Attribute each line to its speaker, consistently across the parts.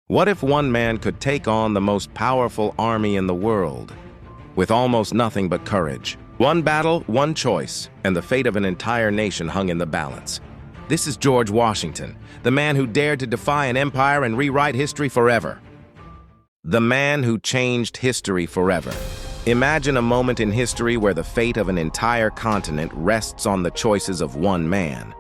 Speaker 1: What if one man could take on the most powerful army in the world, with almost nothing but courage? One battle, one choice, and the fate of an entire nation hung in the balance. This is George Washington, the man who dared to defy an empire and rewrite history forever. The man who changed history forever. Imagine a moment in history where the fate of an entire continent rests on the choices of one man.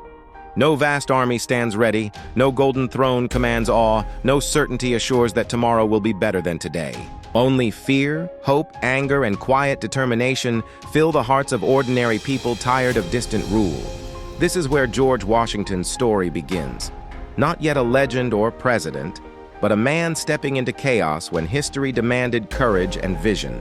Speaker 1: No vast army stands ready, no golden throne commands awe, no certainty assures that tomorrow will be better than today. Only fear, hope, anger, and quiet determination fill the hearts of ordinary people tired of distant rule. This is where George Washington's story begins. Not yet a legend or president, but a man stepping into chaos when history demanded courage and vision.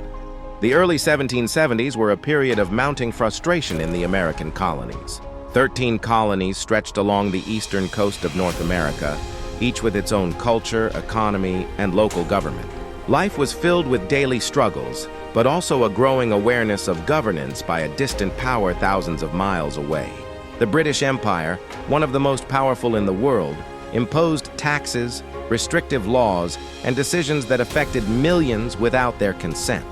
Speaker 1: The early 1770s were a period of mounting frustration in the American colonies. 13 colonies stretched along the eastern coast of North America, each with its own culture, economy, and local government. Life was filled with daily struggles, but also a growing awareness of governance by a distant power thousands of miles away. The British Empire, one of the most powerful in the world, imposed taxes, restrictive laws, and decisions that affected millions without their consent.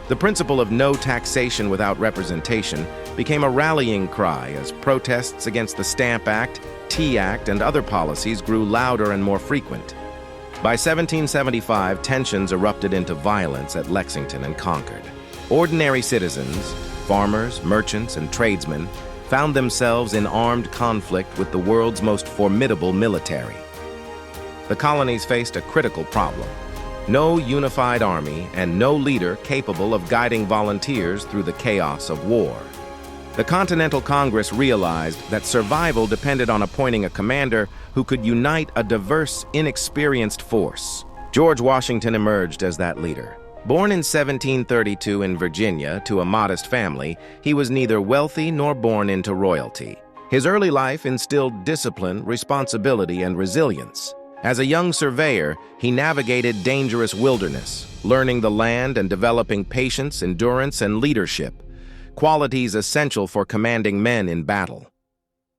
Speaker 1: The principle of no taxation without representation became a rallying cry as protests against the Stamp Act, Tea Act, and other policies grew louder and more frequent. By 1775, tensions erupted into violence at Lexington and Concord. Ordinary citizens, farmers, merchants, and tradesmen found themselves in armed conflict with the world's most formidable military. The colonies faced a critical problem. No unified army and no leader capable of guiding volunteers through the chaos of war. The Continental Congress realized that survival depended on appointing a commander who could unite a diverse, inexperienced force. George Washington emerged as that leader. Born in 1732 in Virginia to a modest family, he was neither wealthy nor born into royalty. His early life instilled discipline, responsibility, and resilience. As a young surveyor, he navigated dangerous wilderness, learning the land and developing patience, endurance, and leadership, qualities essential for commanding men in battle.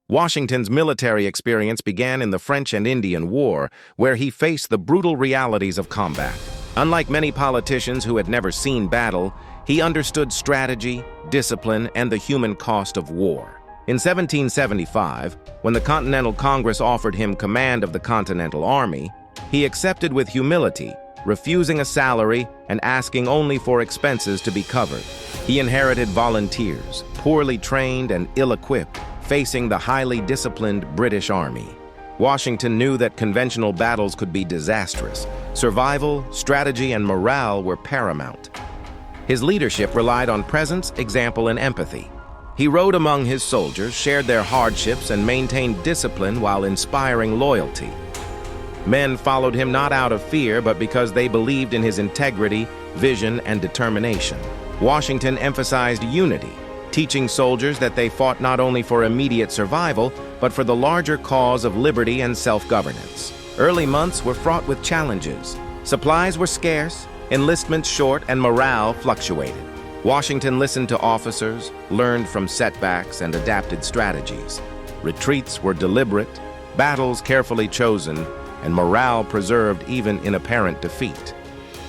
Speaker 1: Washington's military experience began in the French and Indian War, where he faced the brutal realities of combat. Unlike many politicians who had never seen battle, he understood strategy, discipline, and the human cost of war. In 1775, when the Continental Congress offered him command of the Continental Army, he accepted with humility, refusing a salary and asking only for expenses to be covered. He inherited volunteers, poorly trained and ill-equipped, facing the highly disciplined British Army. Washington knew that conventional battles could be disastrous. Survival, strategy, and morale were paramount. His leadership relied on presence, example, and empathy. He rode among his soldiers, shared their hardships, and maintained discipline while inspiring loyalty. Men followed him not out of fear, but because they believed in his integrity, vision, and determination. Washington emphasized unity, teaching soldiers that they fought not only for immediate survival, but for the larger cause of liberty and self-governance. Early months were fraught with challenges. Supplies were scarce, enlistments short, and morale fluctuated. Washington listened to officers, learned from setbacks, and adapted strategies. Retreats were deliberate, battles carefully chosen, and morale preserved even in apparent defeat.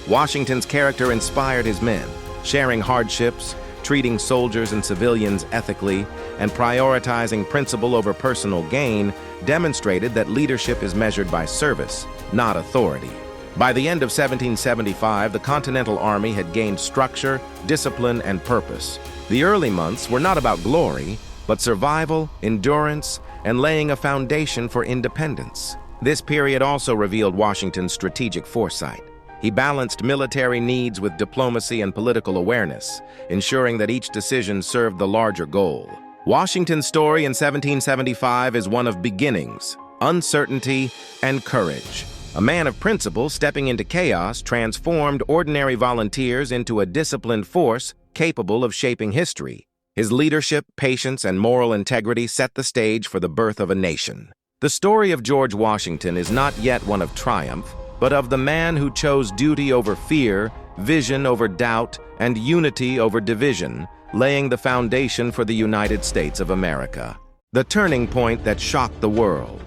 Speaker 1: Washington's character inspired his men, sharing hardships, treating soldiers and civilians ethically, and prioritizing principle over personal gain demonstrated that leadership is measured by service, not authority. By the end of 1775, the Continental Army had gained structure, discipline, and purpose. The early months were not about glory, but survival, endurance, and laying a foundation for independence. This period also revealed Washington's strategic foresight. He balanced military needs with diplomacy and political awareness, ensuring that each decision served the larger goal. Washington's story in 1775 is one of beginnings, uncertainty, and courage. A man of principle stepping into chaos transformed ordinary volunteers into a disciplined force capable of shaping history. His leadership, patience, and moral integrity set the stage for the birth of a nation. The story of George Washington is not yet one of triumph, but of the man who chose duty over fear, vision over doubt, and unity over division, laying the foundation for the United States of America. The turning point that shocked the world.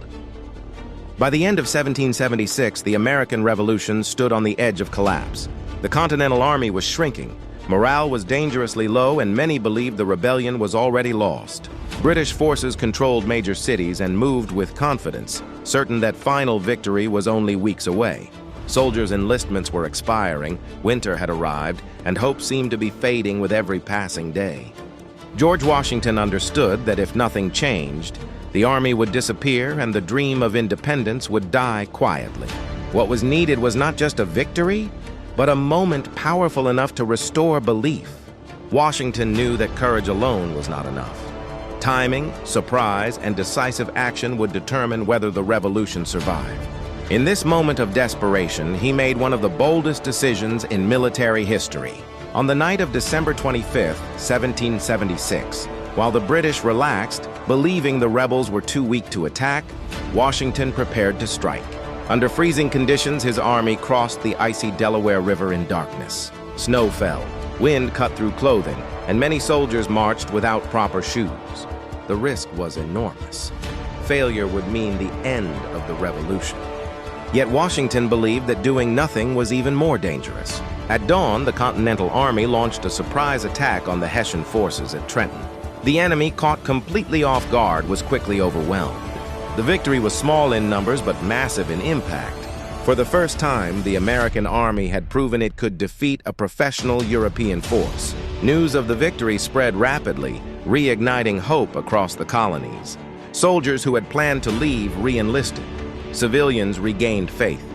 Speaker 1: By the end of 1776, the American Revolution stood on the edge of collapse. The Continental Army was shrinking, morale was dangerously low, and many believed the rebellion was already lost. British forces controlled major cities and moved with confidence, certain that final victory was only weeks away. Soldiers' enlistments were expiring, winter had arrived, and hope seemed to be fading with every passing day. George Washington understood that if nothing changed, the army would disappear and the dream of independence would die quietly. What was needed was not just a victory, but a moment powerful enough to restore belief. Washington knew that courage alone was not enough. Timing, surprise, and decisive action would determine whether the revolution survived. In this moment of desperation, he made one of the boldest decisions in military history. On the night of December 25, 1776, while the British relaxed, believing the rebels were too weak to attack, Washington prepared to strike. Under freezing conditions, his army crossed the icy Delaware River in darkness. Snow fell, wind cut through clothing, and many soldiers marched without proper shoes. The risk was enormous. Failure would mean the end of the revolution. Yet Washington believed that doing nothing was even more dangerous. At dawn, the Continental Army launched a surprise attack on the Hessian forces at Trenton. The enemy, caught completely off guard, was quickly overwhelmed. The victory was small in numbers but massive in impact. For the first time, the American army had proven it could defeat a professional European force. News of the victory spread rapidly, reigniting hope across the colonies. Soldiers who had planned to leave re-enlisted. Civilians regained faith.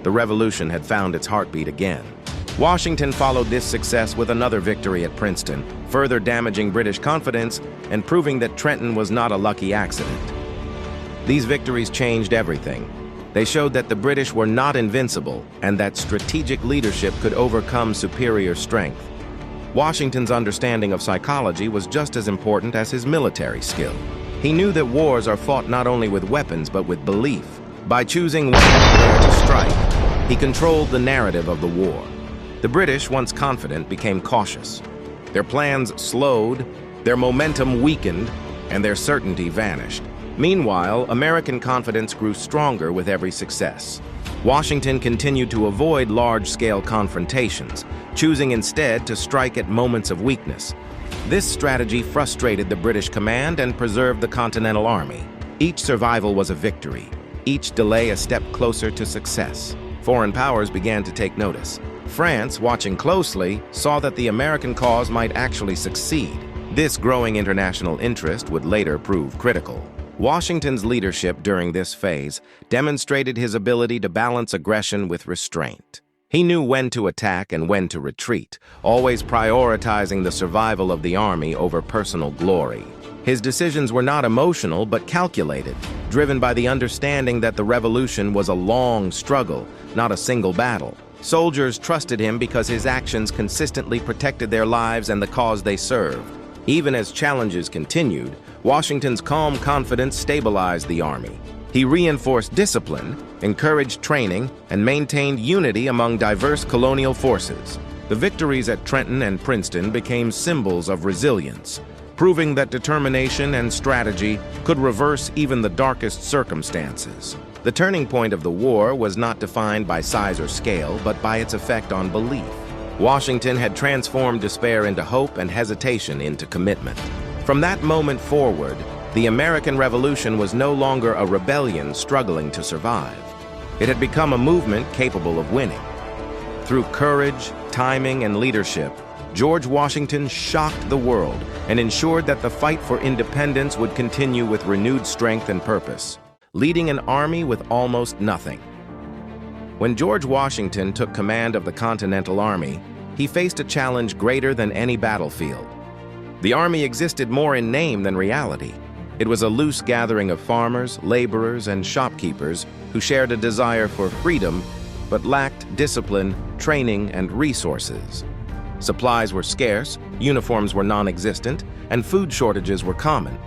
Speaker 1: The revolution had found its heartbeat again. Washington followed this success with another victory at Princeton, further damaging British confidence and proving that Trenton was not a lucky accident. These victories changed everything. They showed that the British were not invincible and that strategic leadership could overcome superior strength. Washington's understanding of psychology was just as important as his military skill. He knew that wars are fought not only with weapons but with belief. By choosing when and where to strike, he controlled the narrative of the war. The British, once confident, became cautious. Their plans slowed, their momentum weakened, and their certainty vanished. Meanwhile, American confidence grew stronger with every success. Washington continued to avoid large-scale confrontations, choosing instead to strike at moments of weakness. This strategy frustrated the British command and preserved the Continental Army. Each survival was a victory, each delay a step closer to success. Foreign powers began to take notice. France, watching closely, saw that the American cause might actually succeed. This growing international interest would later prove critical. Washington's leadership during this phase demonstrated his ability to balance aggression with restraint. He knew when to attack and when to retreat, always prioritizing the survival of the army over personal glory. His decisions were not emotional but calculated, driven by the understanding that the revolution was a long struggle, not a single battle. Soldiers trusted him because his actions consistently protected their lives and the cause they served. Even as challenges continued, Washington's calm confidence stabilized the army. He reinforced discipline, encouraged training, and maintained unity among diverse colonial forces. The victories at Trenton and Princeton became symbols of resilience, proving that determination and strategy could reverse even the darkest circumstances. The turning point of the war was not defined by size or scale, but by its effect on belief. Washington had transformed despair into hope and hesitation into commitment. From that moment forward, the American Revolution was no longer a rebellion struggling to survive. It had become a movement capable of winning. Through courage, timing, and leadership, George Washington shocked the world and ensured that the fight for independence would continue with renewed strength and purpose, leading an army with almost nothing. When George Washington took command of the Continental Army, he faced a challenge greater than any battlefield. The army existed more in name than reality. It was a loose gathering of farmers, laborers, and shopkeepers who shared a desire for freedom but lacked discipline, training, and resources. Supplies were scarce, uniforms were non-existent, and food shortages were common.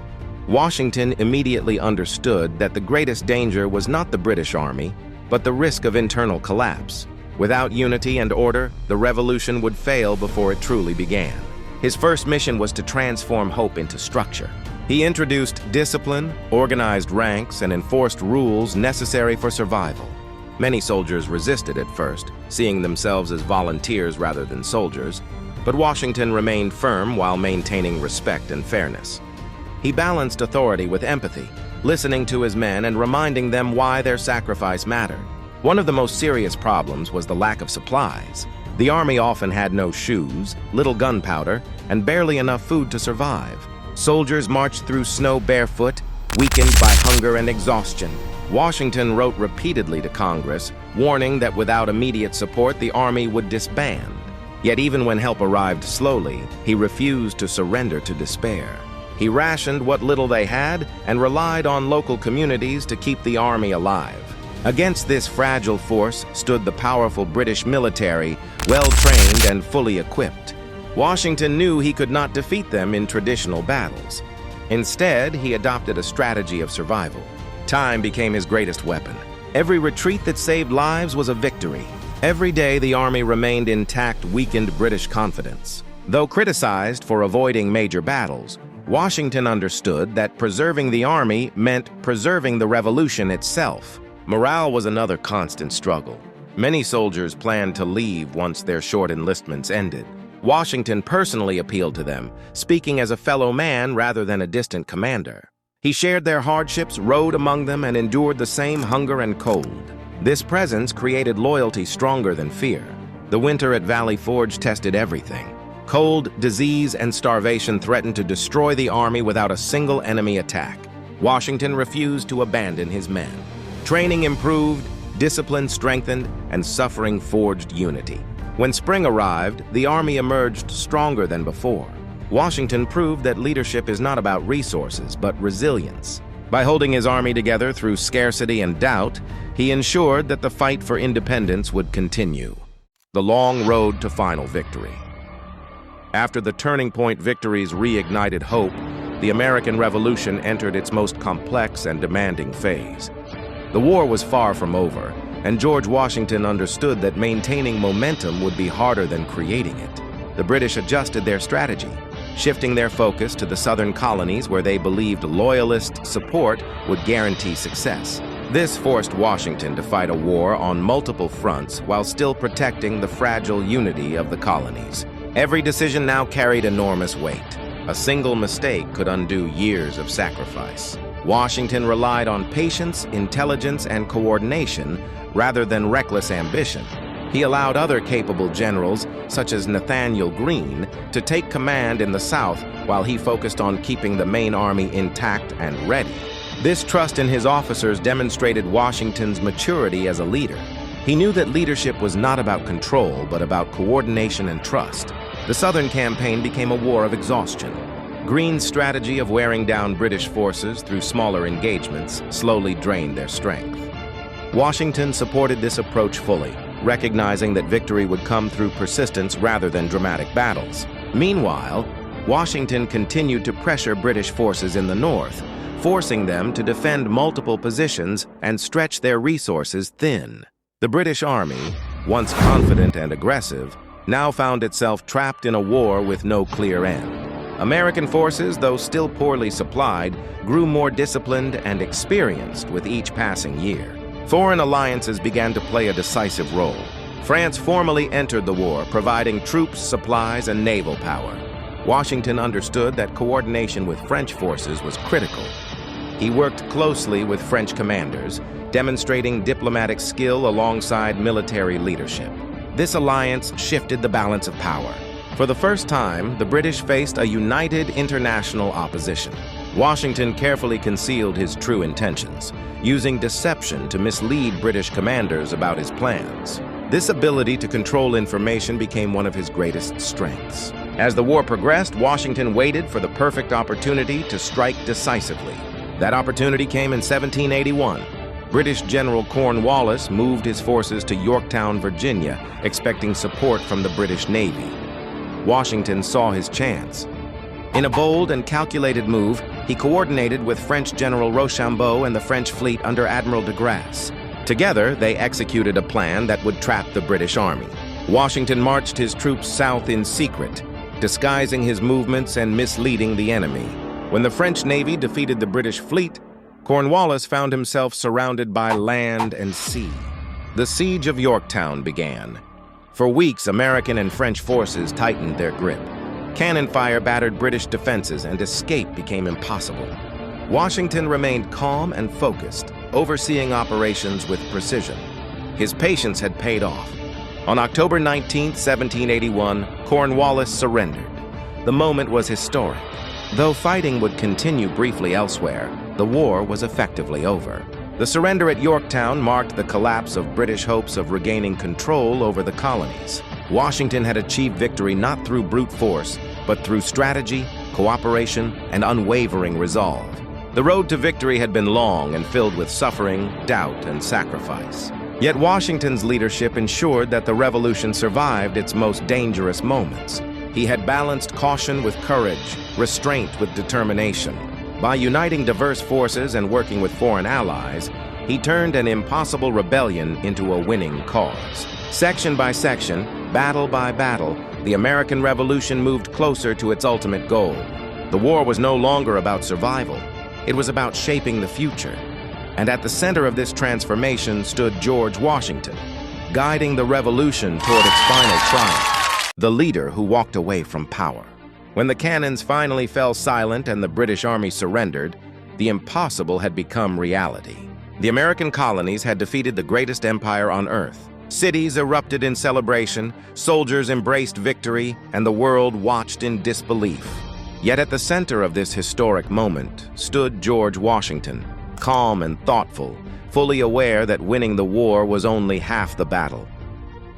Speaker 1: Washington immediately understood that the greatest danger was not the British Army, but the risk of internal collapse. Without unity and order, the revolution would fail before it truly began. His first mission was to transform hope into structure. He introduced discipline, organized ranks, and enforced rules necessary for survival. Many soldiers resisted at first, seeing themselves as volunteers rather than soldiers, but Washington remained firm while maintaining respect and fairness. He balanced authority with empathy, listening to his men and reminding them why their sacrifice mattered. One of the most serious problems was the lack of supplies. The army often had no shoes, little gunpowder, and barely enough food to survive. Soldiers marched through snow barefoot, weakened by hunger and exhaustion. Washington wrote repeatedly to Congress, warning that without immediate support, the army would disband. Yet even when help arrived slowly, he refused to surrender to despair. He rationed what little they had and relied on local communities to keep the army alive. Against this fragile force stood the powerful British military, well-trained and fully equipped. Washington knew he could not defeat them in traditional battles. Instead, he adopted a strategy of survival. Time became his greatest weapon. Every retreat that saved lives was a victory. Every day, the army remained intact, weakened British confidence. Though criticized for avoiding major battles, Washington understood that preserving the army meant preserving the revolution itself. Morale was another constant struggle. Many soldiers planned to leave once their short enlistments ended. Washington personally appealed to them, speaking as a fellow man rather than a distant commander. He shared their hardships, rode among them, and endured the same hunger and cold. This presence created loyalty stronger than fear. The winter at Valley Forge tested everything. Cold, disease, and starvation threatened to destroy the army without a single enemy attack. Washington refused to abandon his men. Training improved, discipline strengthened, and suffering forged unity. When spring arrived, the army emerged stronger than before. Washington proved that leadership is not about resources, but resilience. By holding his army together through scarcity and doubt, he ensured that the fight for independence would continue. The long road to final victory. After the turning point victories reignited hope, the American Revolution entered its most complex and demanding phase. The war was far from over, and George Washington understood that maintaining momentum would be harder than creating it. The British adjusted their strategy, shifting their focus to the southern colonies where they believed loyalist support would guarantee success. This forced Washington to fight a war on multiple fronts while still protecting the fragile unity of the colonies. Every decision now carried enormous weight. A single mistake could undo years of sacrifice. Washington relied on patience, intelligence, and coordination rather than reckless ambition. He allowed other capable generals, such as Nathaniel Greene, to take command in the South while he focused on keeping the main army intact and ready. This trust in his officers demonstrated Washington's maturity as a leader. He knew that leadership was not about control, but about coordination and trust. The Southern campaign became a war of exhaustion. Greene's strategy of wearing down British forces through smaller engagements slowly drained their strength. Washington supported this approach fully, recognizing that victory would come through persistence rather than dramatic battles. Meanwhile, Washington continued to pressure British forces in the north, forcing them to defend multiple positions and stretch their resources thin. The British Army, once confident and aggressive, now found itself trapped in a war with no clear end. American forces, though still poorly supplied, grew more disciplined and experienced with each passing year. Foreign alliances began to play a decisive role. France formally entered the war, providing troops, supplies, and naval power. Washington understood that coordination with French forces was critical. He worked closely with French commanders, demonstrating diplomatic skill alongside military leadership. This alliance shifted the balance of power. For the first time, the British faced a united international opposition. Washington carefully concealed his true intentions, using deception to mislead British commanders about his plans. This ability to control information became one of his greatest strengths. As the war progressed, Washington waited for the perfect opportunity to strike decisively. That opportunity came in 1781. British General Cornwallis moved his forces to Yorktown, Virginia, expecting support from the British Navy. Washington saw his chance. In a bold and calculated move, he coordinated with French General Rochambeau and the French fleet under Admiral de Grasse. Together, they executed a plan that would trap the British Army. Washington marched his troops south in secret, disguising his movements and misleading the enemy. When the French Navy defeated the British fleet, Cornwallis found himself surrounded by land and sea. The siege of Yorktown began. For weeks, American and French forces tightened their grip. Cannon fire battered British defenses, and escape became impossible. Washington remained calm and focused, overseeing operations with precision. His patience had paid off. On October 19, 1781, Cornwallis surrendered. The moment was historic. Though fighting would continue briefly elsewhere, the war was effectively over. The surrender at Yorktown marked the collapse of British hopes of regaining control over the colonies. Washington had achieved victory not through brute force, but through strategy, cooperation, and unwavering resolve. The road to victory had been long and filled with suffering, doubt, and sacrifice. Yet Washington's leadership ensured that the revolution survived its most dangerous moments. He had balanced caution with courage, restraint with determination. By uniting diverse forces and working with foreign allies, he turned an impossible rebellion into a winning cause. Section by section, battle by battle, the American Revolution moved closer to its ultimate goal. The war was no longer about survival. It was about shaping the future. And at the center of this transformation stood George Washington, guiding the revolution toward its final triumph, the leader who walked away from power. When the cannons finally fell silent and the British Army surrendered, the impossible had become reality. The American colonies had defeated the greatest empire on earth. Cities erupted in celebration, soldiers embraced victory, and the world watched in disbelief. Yet at the center of this historic moment stood George Washington, calm and thoughtful, fully aware that winning the war was only half the battle.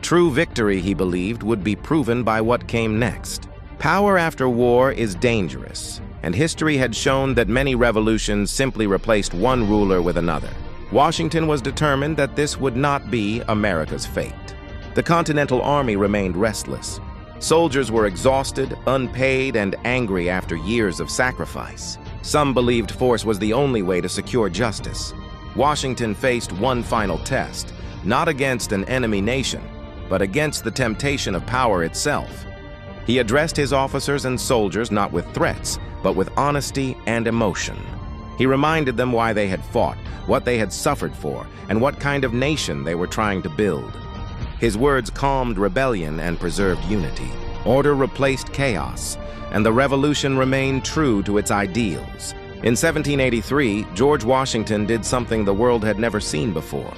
Speaker 1: True victory, he believed, would be proven by what came next. Power after war is dangerous, and history had shown that many revolutions simply replaced one ruler with another. Washington was determined that this would not be America's fate. The Continental Army remained restless. Soldiers were exhausted, unpaid, and angry after years of sacrifice. Some believed force was the only way to secure justice. Washington faced one final test, not against an enemy nation, but against the temptation of power itself. He addressed his officers and soldiers not with threats, but with honesty and emotion. He reminded them why they had fought, what they had suffered for, and what kind of nation they were trying to build. His words calmed rebellion and preserved unity. Order replaced chaos, and the revolution remained true to its ideals. In 1783, George Washington did something the world had never seen before.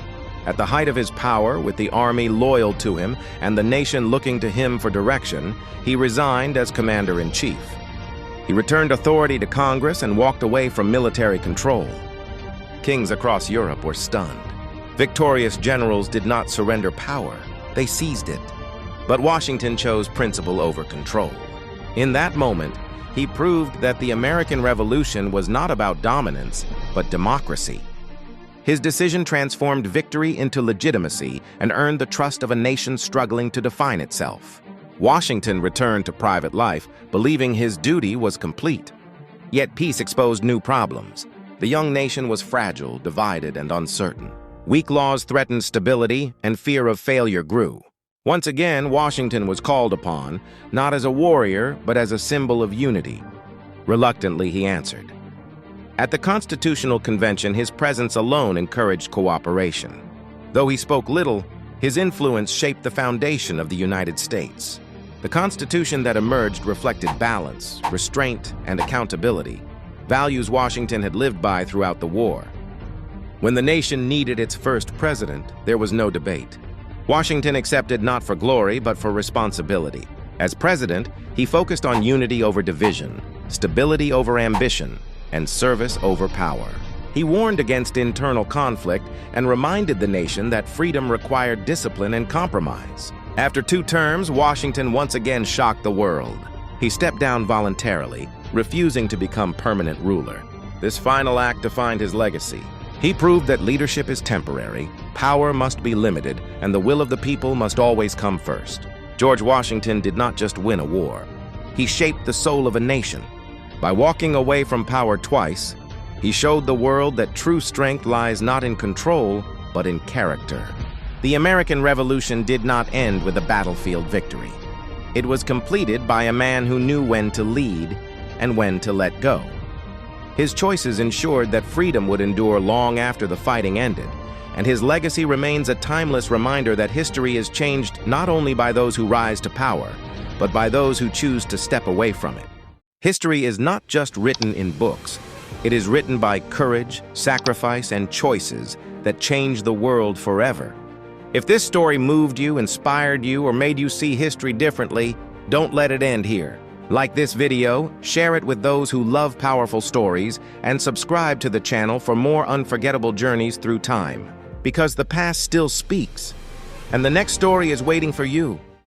Speaker 1: At the height of his power, with the army loyal to him and the nation looking to him for direction, he resigned as commander-in-chief. He returned authority to Congress and walked away from military control. Kings across Europe were stunned. Victorious generals did not surrender power. They seized it. But Washington chose principle over control. In that moment, he proved that the American Revolution was not about dominance, but democracy. His decision transformed victory into legitimacy and earned the trust of a nation struggling to define itself. Washington returned to private life, believing his duty was complete. Yet peace exposed new problems. The young nation was fragile, divided, and uncertain. Weak laws threatened stability, and fear of failure grew. Once again, Washington was called upon, not as a warrior, but as a symbol of unity. Reluctantly, he answered. At the Constitutional Convention, his presence alone encouraged cooperation. Though he spoke little, his influence shaped the foundation of the United States. The Constitution that emerged reflected balance, restraint, and accountability, values Washington had lived by throughout the war. When the nation needed its first president, there was no debate. Washington accepted not for glory, but for responsibility. As president, he focused on unity over division, stability over ambition, and service over power. He warned against internal conflict and reminded the nation that freedom required discipline and compromise. After 2 terms, Washington once again shocked the world. He stepped down voluntarily, refusing to become permanent ruler. This final act defined his legacy. He proved that leadership is temporary, power must be limited, and the will of the people must always come first. George Washington did not just win a war. He shaped the soul of a nation. By walking away from power twice, he showed the world that true strength lies not in control, but in character. The American Revolution did not end with a battlefield victory. It was completed by a man who knew when to lead and when to let go. His choices ensured that freedom would endure long after the fighting ended, and his legacy remains a timeless reminder that history is changed not only by those who rise to power, but by those who choose to step away from it. History is not just written in books. It is written by courage, sacrifice, and choices that change the world forever. If this story moved you, inspired you, or made you see history differently, don't let it end here. Like this video, share it with those who love powerful stories, and subscribe to the channel for more unforgettable journeys through time. Because the past still speaks, and the next story is waiting for you.